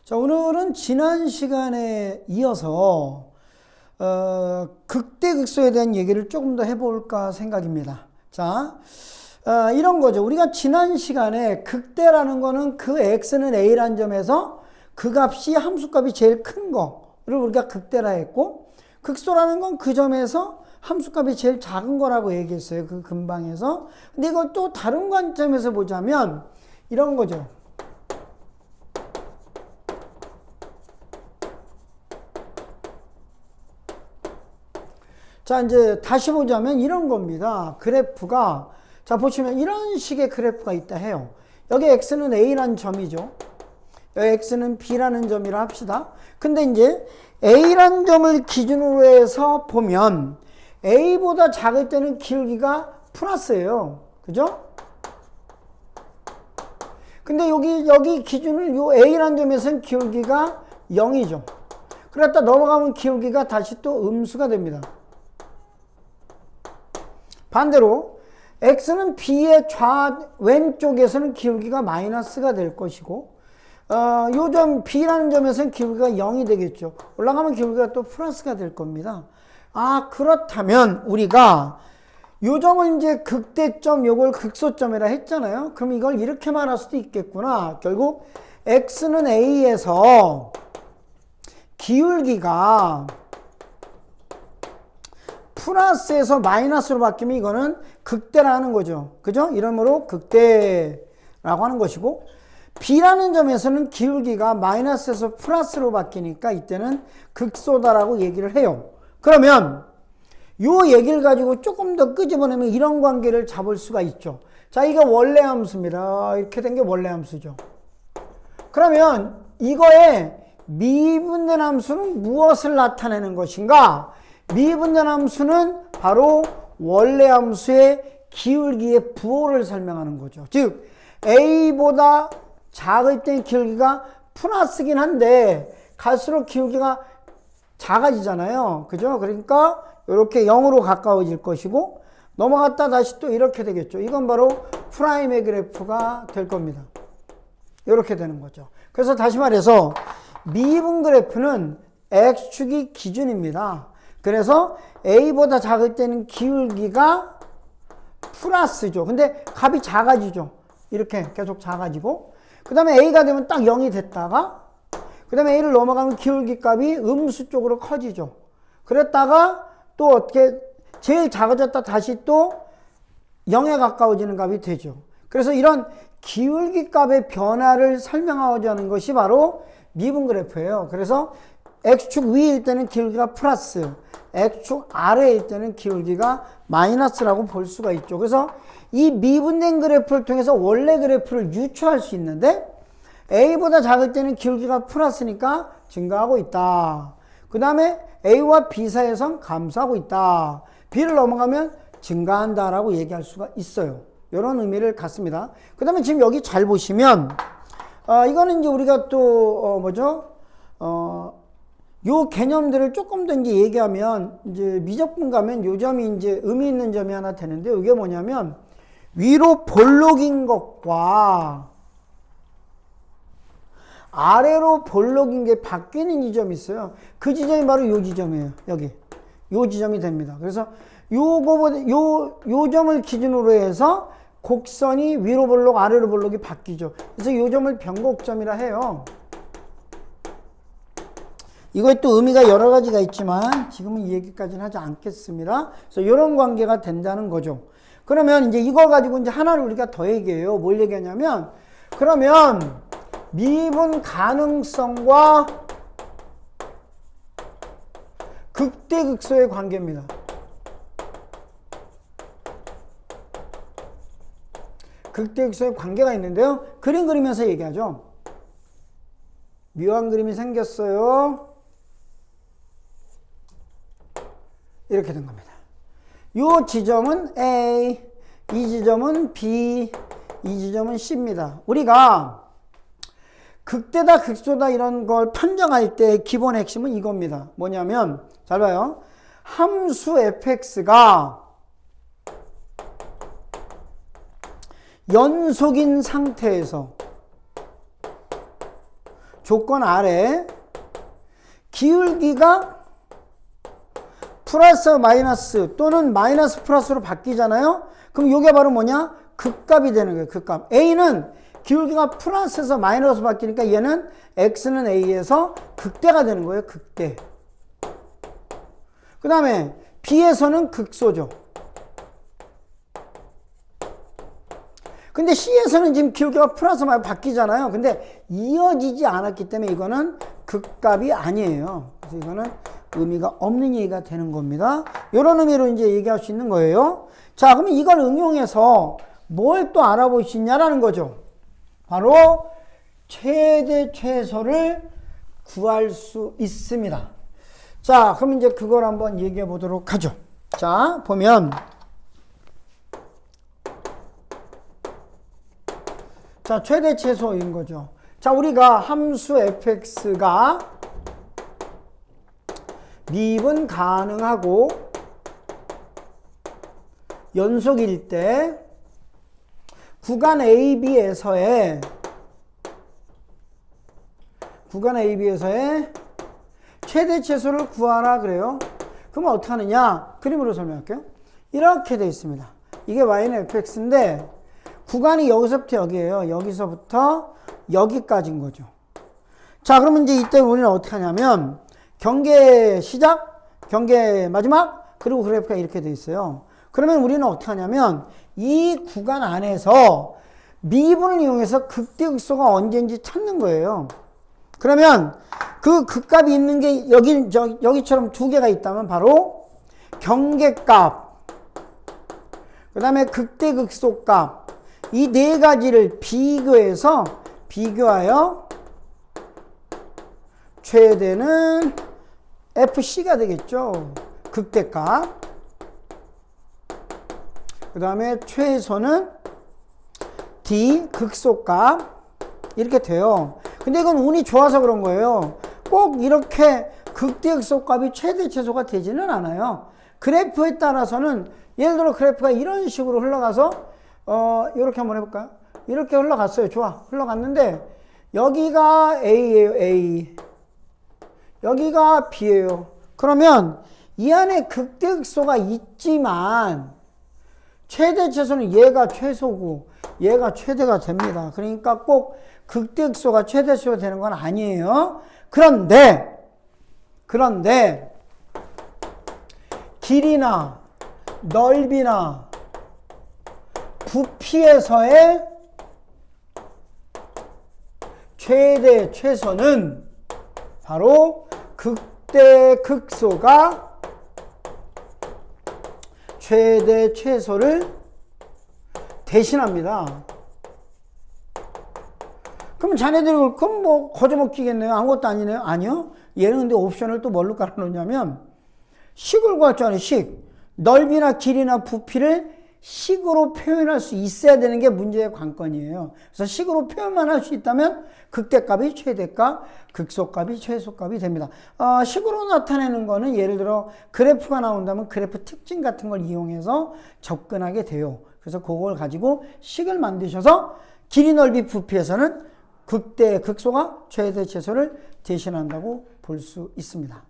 자, 오늘은 지난 시간에 이어서 극대극소에 대한 얘기를 조금 더 해볼까 생각입니다. 자, 이런 거죠. 우리가 지난 시간에 극대라는 거는 그 x는 a라는 점에서 그 값이 함수값이 제일 큰 거를 우리가 극대라 했고, 극소라는 건 그 점에서 함수값이 제일 작은 거라고 얘기했어요. 그 근방에서. 근데 이걸 또 다른 관점에서 보자면 이런 거죠. 자, 이제 다시 보자면 이런 겁니다. 그래프가, 자, 보시면 이런 식의 그래프가 있다 해요. 여기 x는 a라는 점이죠. 여기 x는 b라는 점이라 합시다. 근데 이제 a라는 점을 기준으로 해서 보면 a보다 작을 때는 기울기가 플러스예요. 그죠? 근데 여기 기준을 요 a라는 점에서는 기울기가 0이죠. 그랬다 넘어가면 기울기가 다시 또 음수가 됩니다. 반대로 x는 b의 왼쪽에서는 기울기가 마이너스가 될 것이고, 요 점 b라는 점에서는 기울기가 0이 되겠죠. 올라가면 기울기가 또 플러스가 될 겁니다. 아, 그렇다면 우리가 요 점을 이제 극대점, 요걸 극소점이라 했잖아요. 그럼 이걸 이렇게 말할 수도 있겠구나. 결국 x는 a에서 기울기가 플러스에서 마이너스로 바뀌면 이거는 극대라는 거죠. 그죠? 이러므로 극대라고 하는 것이고, b라는 점에서는 기울기가 마이너스에서 플러스로 바뀌니까 이때는 극소다라고 얘기를 해요. 그러면 요 얘기를 가지고 조금 더 끄집어내면 이런 관계를 잡을 수가 있죠. 자, 이게 원래 함수입니다. 이렇게 된 게 원래 함수죠. 그러면 이거의 미분된 함수는 무엇을 나타내는 것인가? 미분된 함수는 바로 원래 함수의 기울기의 부호를 설명하는 거죠. 즉 a보다 작을 땐 기울기가 플러스긴 한데 갈수록 기울기가 작아지잖아요. 그죠? 그러니까 이렇게 0으로 가까워질 것이고, 넘어갔다 다시 또 이렇게 되겠죠. 이건 바로 프라임의 그래프가 될 겁니다. 이렇게 되는 거죠. 그래서 다시 말해서 미분 그래프는 x축이 기준입니다. 그래서 a보다 작을 때는 기울기가 플러스죠. 근데 값이 작아지죠. 이렇게 계속 작아지고, 그 다음에 a가 되면 딱 0이 됐다가, 그 다음에 a를 넘어가면 기울기 값이 음수 쪽으로 커지죠. 그랬다가 또 어떻게 제일 작아졌다 다시 또 0에 가까워지는 값이 되죠. 그래서 이런 기울기 값의 변화를 설명하고자 하는 것이 바로 미분 그래프예요. 그래서 x축 위일 때는 기울기가 플러스, x축 아래일 때는 기울기가 마이너스라고 볼 수가 있죠. 그래서 이 미분된 그래프를 통해서 원래 그래프를 유추할 수 있는데, a보다 작을 때는 기울기가 플러스니까 증가하고 있다. 그 다음에 a와 b 사이에선 감소하고 있다. b를 넘어가면 증가한다라고 얘기할 수가 있어요. 이런 의미를 갖습니다. 그 다음에 지금 여기 잘 보시면 이거는 이제 우리가 또 요 개념들을 조금 더 이제 얘기하면, 이제 미적분 가면 요 점이 이제 의미 있는 점이 하나 되는데, 이게 뭐냐면 위로 볼록인 것과 아래로 볼록인 게 바뀌는 지점이 있어요. 그 지점이 바로 요 지점이에요. 여기 요 지점이 됩니다. 그래서 요거보다 요 점을 기준으로 해서 곡선이 위로 볼록 아래로 볼록이 바뀌죠. 그래서 요 점을 변곡점이라 해요. 이거에 또 의미가 여러 가지가 있지만 지금은 이 얘기까지는 하지 않겠습니다. 그래서 이런 관계가 된다는 거죠. 그러면 이제 이거 가지고 이제 하나를 우리가 더 얘기해요. 뭘 얘기하냐면, 그러면 미분 가능성과 극대극소의 관계입니다. 극대극소의 관계가 있는데요. 그림 그리면서 얘기하죠. 묘한 그림이 생겼어요. 이렇게 된 겁니다. 이 지점은 A, 이 지점은 B, 이 지점은 C입니다. 우리가 극대다 극소다 이런 걸 판정할 때 기본 핵심은 이겁니다. 뭐냐면, 잘 봐요. 함수 fx가 연속인 상태에서 조건 아래 기울기가 플러스 마이너스 또는 마이너스 플러스로 바뀌잖아요. 그럼 이게 바로 뭐냐? 극값이 되는 거예요. 극값. A는 기울기가 플러스에서 마이너스로 바뀌니까 얘는 X는 A에서 극대가 되는 거예요. 극대. 그 다음에 B에서는 극소죠. 근데 C에서는 지금 기울기가 플러스 마이너스 바뀌잖아요. 근데 이어지지 않았기 때문에 이거는 극값이 아니에요. 그래서 이거는 의미가 없는 얘기가 되는 겁니다. 이런 의미로 이제 얘기할 수 있는 거예요. 자, 그러면 이걸 응용해서 뭘 또 알아볼 수 있냐라는 거죠. 바로 최대 최소를 구할 수 있습니다. 자, 그럼 이제 그걸 한번 얘기해 보도록 하죠. 자, 보면 자, 최대 최소인 거죠. 자, 우리가 함수 fx가 미분 가능하고 연속일 때 구간 AB에서의 최대 최소를 구하라 그래요. 그러면 어떻게 하느냐? 그림으로 설명할게요. 이렇게 되어 있습니다. 이게 y는 fx인데 구간이 여기서부터 여기예요. 여기서부터 여기까지인 거죠. 자, 그러면 이제 이때 우리는 어떻게 하냐면 경계 시작, 경계 마지막, 그리고 그래프가 이렇게 되어 있어요. 그러면 우리는 어떻게 하냐면 이 구간 안에서 미분을 이용해서 극대극소가 언제인지 찾는 거예요. 그러면 그 극값이 있는 게 여기처럼 두 개가 있다면 바로 경계값, 그 다음에 극대극소값, 이 네 가지를 비교하여 최대는 FC가 되겠죠. 극대값. 그 다음에 최소는 D 극소값. 이렇게 돼요. 근데 이건 운이 좋아서 그런 거예요. 꼭 이렇게 극대극소값이 최대 최소가 되지는 않아요. 그래프에 따라서는 예를 들어 그래프가 이런 식으로 흘러가서 이렇게 한번 해볼까요? 이렇게 흘러갔어요. 좋아. 흘러갔는데 여기가 A예요. A. 여기가 B예요. 그러면 이 안에 극대극소가 있지만 최대 최소는 얘가 최소고 얘가 최대가 됩니다. 그러니까 꼭 극대극소가 최대 최소가 되는 건 아니에요. 그런데 길이나 넓이나 부피에서의 최대 최소는 바로 극대극소가 최대 최소를 대신합니다. 그럼 자네들이 그럼 뭐 거저먹기겠네요. 아무것도 아니네요. 아니요. 얘는 근데 옵션을 또 뭘로 깔아놓냐면 식을 구할 줄 아는 식. 넓이나 길이나 부피를 식으로 표현할 수 있어야 되는 게 문제의 관건이에요. 그래서 식으로 표현만 할 수 있다면 극대값이 최대값, 극소값이 최소값이 됩니다. 식으로 나타내는 거는 예를 들어 그래프가 나온다면 그래프 특징 같은 걸 이용해서 접근하게 돼요. 그래서 그걸 가지고 식을 만드셔서 길이, 넓이, 부피에서는 극대, 극소가 최대, 최소를 대신한다고 볼 수 있습니다.